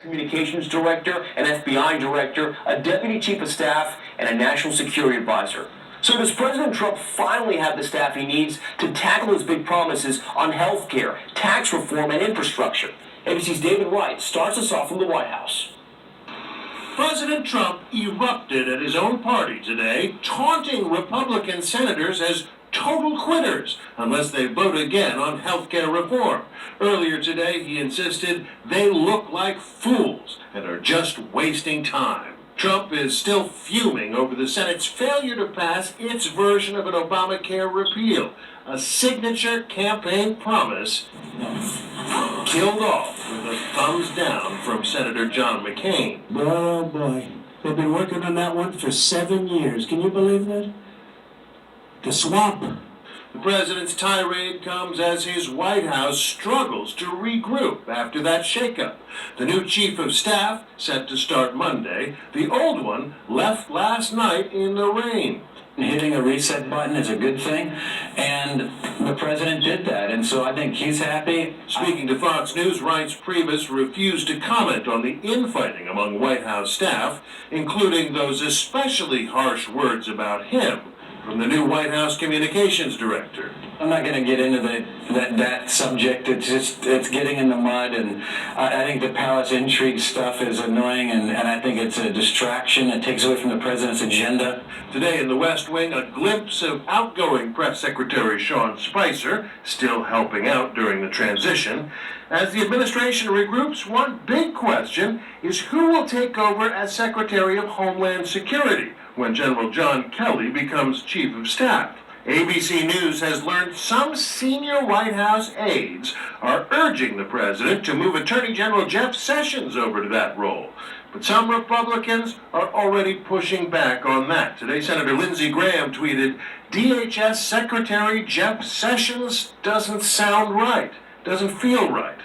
Communications director, an FBI director, a deputy chief of staff, and a national security advisor. So does President Trump finally have the staff he needs to tackle his big promises on health care, tax reform, and infrastructure? ABC's David Wright starts us off from the White House. President Trump erupted at his own party today, taunting Republican senators as total quitters unless they vote again on health care reform. Earlier today, he insisted they look like fools and are just wasting time. Trump is still fuming over the Senate's failure to pass its version of an Obamacare repeal, a signature campaign promise killed off with a thumbs down from Senator John McCain. Oh boy, they've been working on that one for 7 years. Can you believe that? The swamp. The president's tirade comes as his White House struggles to regroup after that shakeup. The new chief of staff, set to start Monday, the old one left last night in the rain. Hitting a reset button is a good thing, and the president did that, and so I think he's happy. Speaking to Fox News, Reince Priebus refused to comment on the infighting among White House staff, including those especially harsh words about him from the new White House communications director. I'm not going to get into that subject. It's getting in the mud, and I think the palace intrigue stuff is annoying, and I think it's a distraction. It takes away from the president's agenda. Today in the West Wing, a glimpse of outgoing Press Secretary Sean Spicer, still helping out during the transition. As the administration regroups, one big question is who will take over as Secretary of Homeland Security when General John Kelly becomes Chief of Staff. ABC News has learned some senior White House aides are urging the president to move Attorney General Jeff Sessions over to that role. But some Republicans are already pushing back on that. Today, Senator Lindsey Graham tweeted, DHS Secretary Jeff Sessions doesn't sound right, doesn't feel right.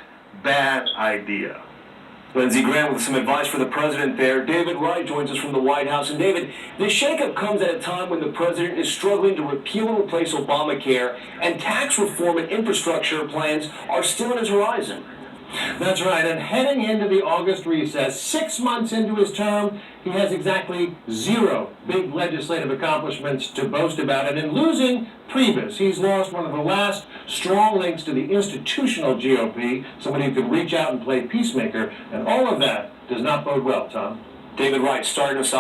Bad idea. Lindsey Graham with some advice for the president there. David Wright joins us from the White House. And David, this shakeup comes at a time when the president is struggling to repeal and replace Obamacare, and tax reform and infrastructure plans are still on his horizon. That's right, and heading into the August recess, 6 months into his term, he has exactly 0 big legislative accomplishments to boast about. And in losing Priebus, he's lost one of the last strong links to the institutional GOP, somebody who could reach out and play peacemaker, and all of that does not bode well, Tom. David Wright starting us off.